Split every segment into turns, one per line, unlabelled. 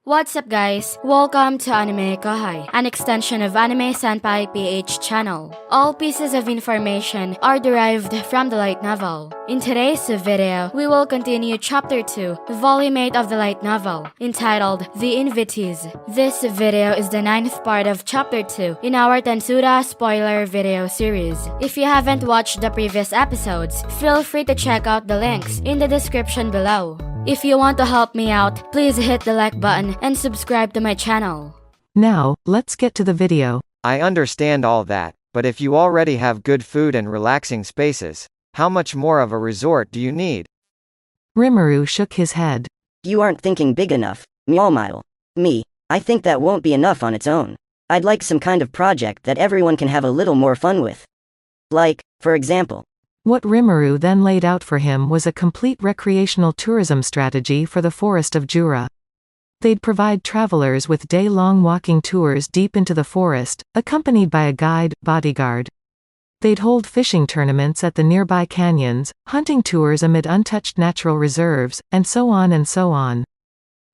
What's up guys, welcome to AnimeKouhai, an extension of Anime Senpai PH channel. All pieces of information are derived from the light novel. In today's video, we will continue chapter 2, volume 8 of the light novel, entitled The Invitees. This video is the 9th part of chapter 2 in our Tensura spoiler video series. If you haven't watched the previous episodes, feel free to check out the links in the description below. If you want to help me out, please hit the like button and subscribe to my channel.
Now, let's get to the video.
I understand all that, but if you already have good food and relaxing spaces, how much more of a resort do you need?
Rimuru shook his head.
You aren't thinking big enough, Mjolmile. Me, I think that won't be enough on its own. I'd like some kind of project that everyone can have a little more fun with. Like, for example.
What Rimuru then laid out for him was a complete recreational tourism strategy for the forest of Jura. They'd provide travelers with day-long walking tours deep into the forest, accompanied by a guide, bodyguard. They'd hold fishing tournaments at the nearby canyons, hunting tours amid untouched natural reserves, and so on and so on.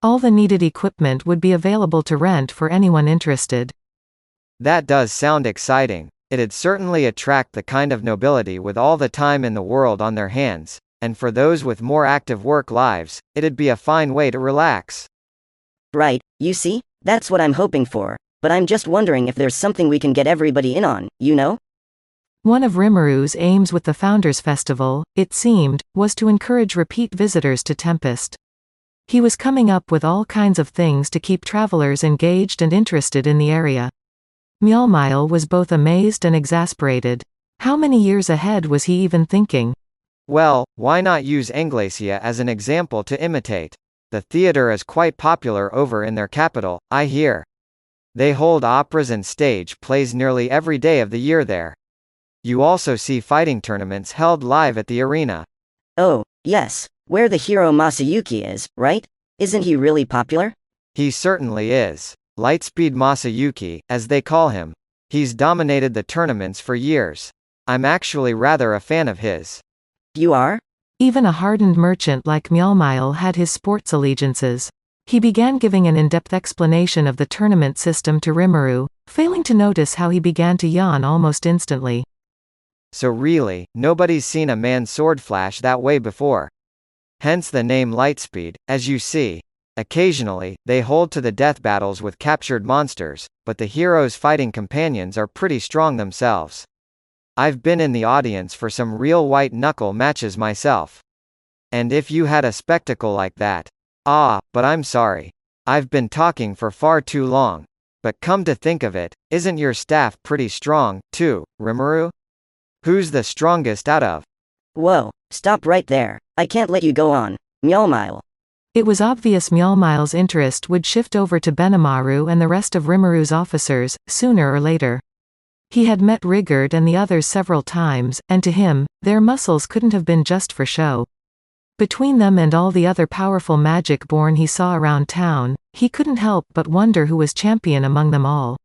All the needed equipment would be available to rent for anyone interested.
That does sound exciting. It'd certainly attract the kind of nobility with all the time in the world on their hands, and for those with more active work lives, it'd be a fine way to relax.
Right, you see, that's what I'm hoping for, but I'm just wondering if there's something we can get everybody in on, you know?
One of Rimuru's aims with the Founders Festival, it seemed, was to encourage repeat visitors to Tempest. He was coming up with all kinds of things to keep travelers engaged and interested in the area. Mjolmile was both amazed and exasperated. How many years ahead was he even thinking?
Well, why not use Anglacia as an example to imitate? The theater is quite popular over in their capital, I hear. They hold operas and stage plays nearly every day of the year there. You also see fighting tournaments held live at the arena.
Oh, yes, where the hero Masayuki is, right? Isn't he really popular?
He certainly is. Lightspeed Masayuki, as they call him. He's dominated the tournaments for years. I'm actually rather a fan of his.
You are?
Even a hardened merchant like Mjolmile had his sports allegiances. He began giving an in-depth explanation of the tournament system to Rimuru, failing to notice how he began to yawn almost instantly.
So really, nobody's seen a man's sword flash that way before. Hence the name Lightspeed, as you see. Occasionally, they hold to the death battles with captured monsters, but the hero's fighting companions are pretty strong themselves. I've been in the audience for some real white-knuckle matches myself. And if you had a spectacle like that. But I'm sorry. I've been talking for far too long. But come to think of it, isn't your staff pretty strong, too, Rimuru? Who's the strongest out of?
Whoa, stop right there. I can't let you go on, Mjolmile.
It was obvious Mjolmile's interest would shift over to Benimaru and the rest of Rimuru's officers, sooner or later. He had met Rigurd and the others several times, and to him, their muscles couldn't have been just for show. Between them and all the other powerful magic-born he saw around town, he couldn't help but wonder who was champion among them all.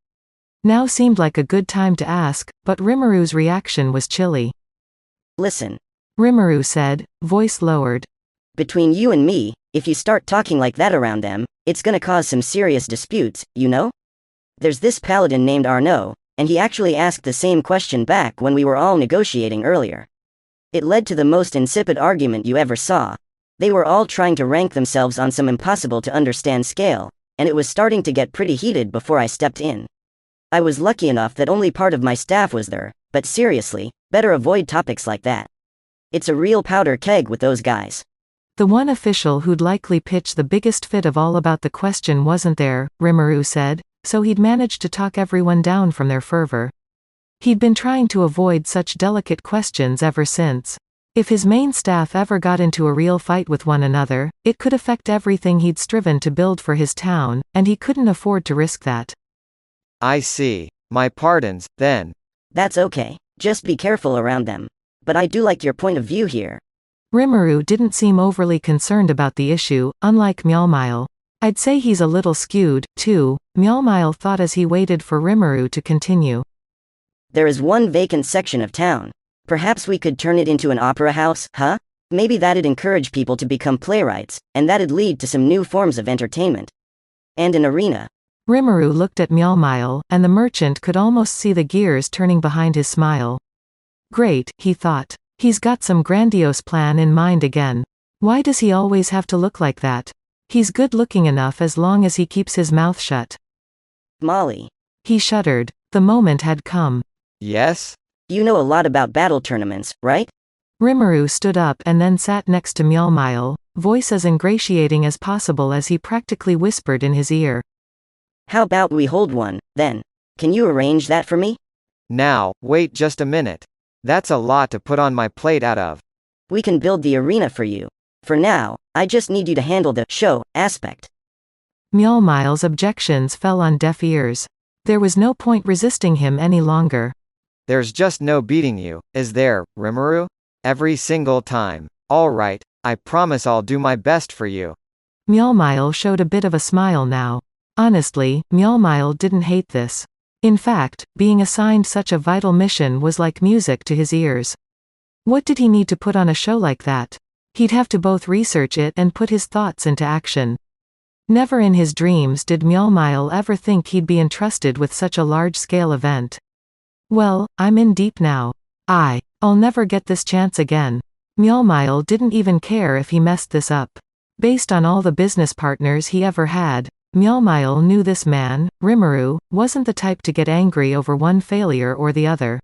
Now seemed like a good time to ask, but Rimuru's reaction was chilly.
Listen.
Rimuru said, voice lowered.
Between you and me, if you start talking like that around them, it's gonna cause some serious disputes, you know? There's this paladin named Arnaud, and he actually asked the same question back when we were all negotiating earlier. It led to the most insipid argument you ever saw. They were all trying to rank themselves on some impossible-to-understand scale, and it was starting to get pretty heated before I stepped in. I was lucky enough that only part of my staff was there, but seriously, better avoid topics like that. It's a real powder keg with those guys.
The one official who'd likely pitch the biggest fit of all about the question wasn't there, Rimuru said, so he'd managed to talk everyone down from their fervor. He'd been trying to avoid such delicate questions ever since. If his main staff ever got into a real fight with one another, it could affect everything he'd striven to build for his town, and he couldn't afford to risk that.
I see. My pardons, then.
That's okay. Just be careful around them. But I do like your point of view here.
Rimuru didn't seem overly concerned about the issue, unlike Mjolmile. I'd say he's a little skewed, too, Mjolmile thought as he waited for Rimuru to continue.
There is one vacant section of town. Perhaps we could turn it into an opera house, huh? Maybe that'd encourage people to become playwrights, and that'd lead to some new forms of entertainment. And an arena.
Rimuru looked at Myeolmile, and the merchant could almost see the gears turning behind his smile. Great, he thought. He's got some grandiose plan in mind again. Why does he always have to look like that? He's good looking enough as long as he keeps his mouth shut.
Molly.
He shuddered. The moment had come.
Yes?
You know a lot about battle tournaments, right?
Rimuru stood up and then sat next to Myeolmile, voice as ingratiating as possible as he practically whispered in his ear.
How about we hold one, then? Can you arrange that for me?
Now, wait just a minute. That's a lot to put on my plate out of.
We can build the arena for you. For now, I just need you to handle the show aspect.
Myeolmile's objections fell on deaf ears. There was no point resisting him any longer.
There's just no beating you, is there, Rimuru? Every single time. All right, I promise I'll do my best for you.
Myeolmile showed a bit of a smile now. Honestly, Myeolmile didn't hate this. In fact, being assigned such a vital mission was like music to his ears. What did he need to put on a show like that? He'd have to both research it and put his thoughts into action. Never in his dreams did Myeolmile ever think he'd be entrusted with such a large-scale event. Well, I'm in deep now. I'll never get this chance again. Myeolmile didn't even care if he messed this up. Based on all the business partners he ever had, Myeolmile knew this man, Rimuru, wasn't the type to get angry over one failure or the other.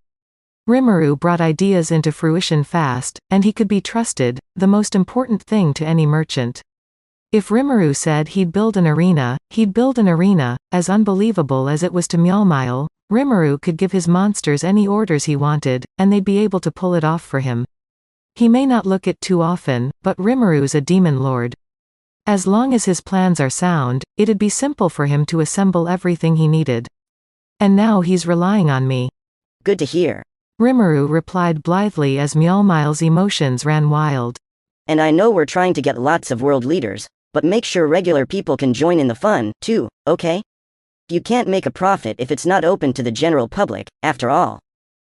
Rimuru brought ideas into fruition fast, and he could be trusted, the most important thing to any merchant. If Rimuru said he'd build an arena, he'd build an arena. As unbelievable as it was to Myeolmile, Rimuru could give his monsters any orders he wanted, and they'd be able to pull it off for him. He may not look it too often, but Rimuru's a demon lord. As long as his plans are sound, it'd be simple for him to assemble everything he needed. And now he's relying on me.
Good to hear.
Rimuru replied blithely as Myeolmile's emotions ran wild.
And I know we're trying to get lots of world leaders, but make sure regular people can join in the fun, too, okay? You can't make a profit if it's not open to the general public, after all.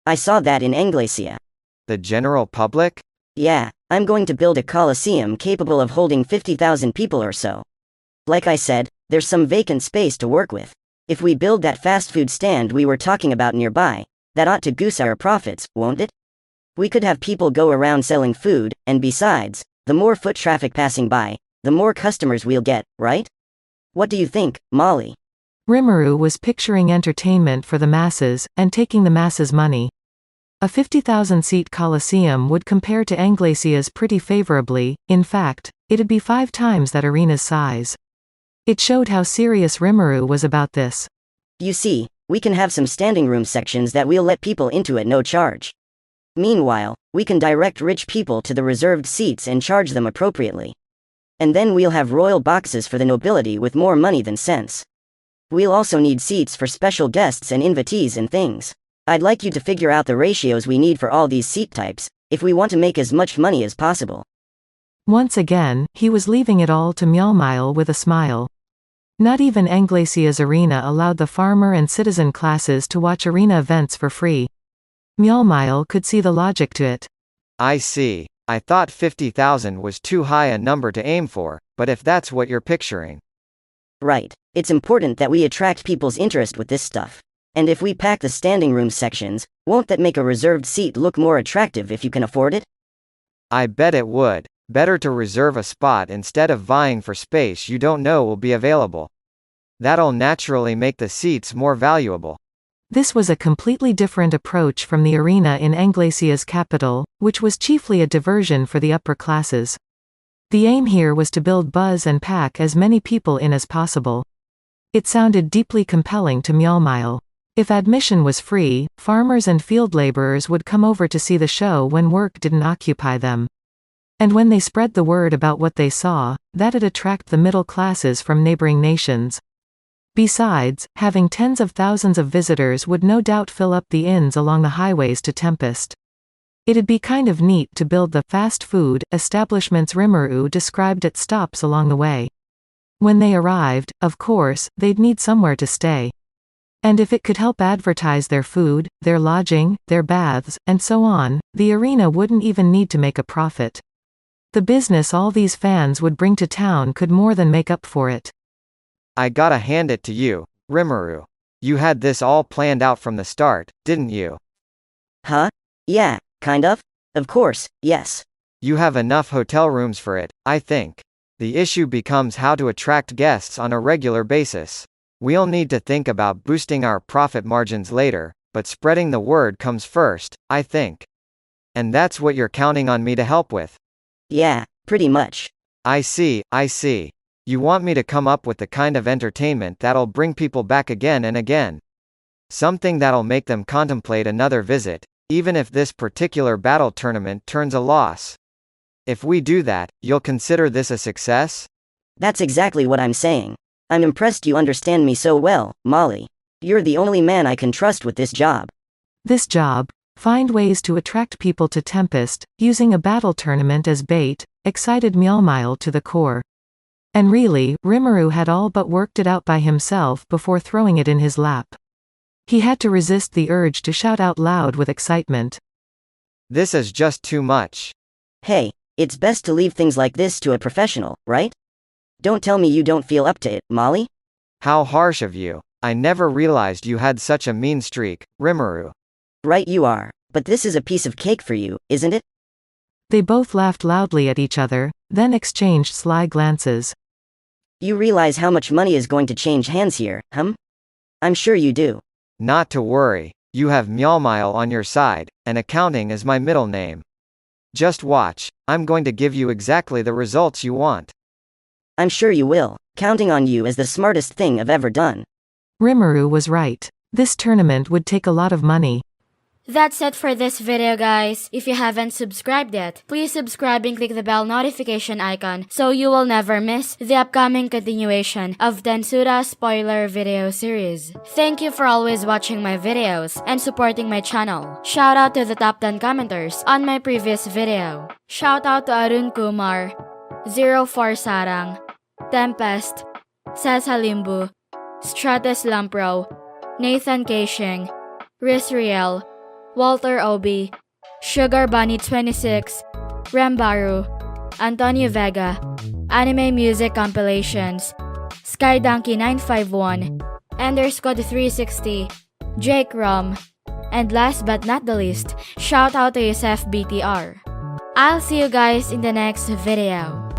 I saw that in Anglacia.
The general public?
Yeah, I'm going to build a Coliseum capable of holding 50,000 people or so. Like I said, there's some vacant space to work with. If we build that fast food stand we were talking about nearby, that ought to goose our profits, won't it? We could have people go around selling food, and besides, the more foot traffic passing by, the more customers we'll get, right? What do you think, Molly?
Rimuru was picturing entertainment for the masses, and taking the masses' money. A 50,000-seat Coliseum would compare to Anglacia's pretty favorably. In fact, it'd be 5 times that arena's size. It showed how serious Rimuru was about this.
You see, we can have some standing room sections that we'll let people into at no charge. Meanwhile, we can direct rich people to the reserved seats and charge them appropriately. And then we'll have royal boxes for the nobility with more money than sense. We'll also need seats for special guests and invitees and things. I'd like you to figure out the ratios we need for all these seat types, if we want to make as much money as possible.
Once again, he was leaving it all to Myeolmile with a smile. Not even Anglacia's arena allowed the farmer and citizen classes to watch arena events for free. Myeolmile could see the logic to it.
I see. I thought 50,000 was too high a number to aim for, but if that's what you're picturing.
Right. It's important that we attract people's interest with this stuff. And if we pack the standing room sections, won't that make a reserved seat look more attractive if you can afford it?
I bet it would. Better to reserve a spot instead of vying for space you don't know will be available. That'll naturally make the seats more valuable.
This was a completely different approach from the arena in Anglacia's capital, which was chiefly a diversion for the upper classes. The aim here was to build buzz and pack as many people in as possible. It sounded deeply compelling to Myeolmile. If admission was free, farmers and field laborers would come over to see the show when work didn't occupy them. And when they spread the word about what they saw, that'd attract the middle classes from neighboring nations. Besides, having tens of thousands of visitors would no doubt fill up the inns along the highways to Tempest. It'd be kind of neat to build the fast food establishments Rimuru described at stops along the way. When they arrived, of course, they'd need somewhere to stay. And if it could help advertise their food, their lodging, their baths, and so on, the arena wouldn't even need to make a profit. The business all these fans would bring to town could more than make up for it.
I gotta hand it to you, Rimuru. You had this all planned out from the start, didn't you?
Huh? Yeah, kind of? Of course, yes.
You have enough hotel rooms for it, I think. The issue becomes how to attract guests on a regular basis. We'll need to think about boosting our profit margins later, but spreading the word comes first, I think. And that's what you're counting on me to help with.
Yeah, pretty much.
I see. You want me to come up with the kind of entertainment that'll bring people back again and again. Something that'll make them contemplate another visit, even if this particular battle tournament turns a loss. If we do that, you'll consider this a success?
That's exactly what I'm saying. I'm impressed you understand me so well, Molly. You're the only man I can trust with this job.
This job, find ways to attract people to Tempest, using a battle tournament as bait, excited Mjolmile to the core. And really, Rimuru had all but worked it out by himself before throwing it in his lap. He had to resist the urge to shout out loud with excitement.
This is just too much.
Hey, it's best to leave things like this to a professional, right? Don't tell me you don't feel up to it, Molly.
How harsh of you. I never realized you had such a mean streak, Rimuru.
Right you are, but this is a piece of cake for you, isn't it?
They both laughed loudly at each other, then exchanged sly glances.
You realize how much money is going to change hands here, I'm sure you do.
Not to worry. You have Mjolmile on your side, and accounting is my middle name. Just watch, I'm going to give you exactly the results you want.
I'm sure you will, counting on you as the smartest thing I've ever done.
Rimuru was right. This tournament would take a lot of money.
That's it for this video, guys. If you haven't subscribed yet, please subscribe and click the bell notification icon so you will never miss the upcoming continuation of Tensura spoiler video series. Thank you for always watching my videos and supporting my channel. Shout out to the top 10 commenters on my previous video. Shout out to Arun Kumar, 04 Sarang, Tempest, Cesa Limbu, Stratus Lampro, Nathan Kashing, Risriel, Walter Obi, Sugar Bunny 26, Rembaru, Antonio Vega, Anime Music Compilations, Sky Donkey 951, Enderscode 360, Jake Rom, and last but not the least, shout out to Yusef BTR. I'll see you guys in the next video.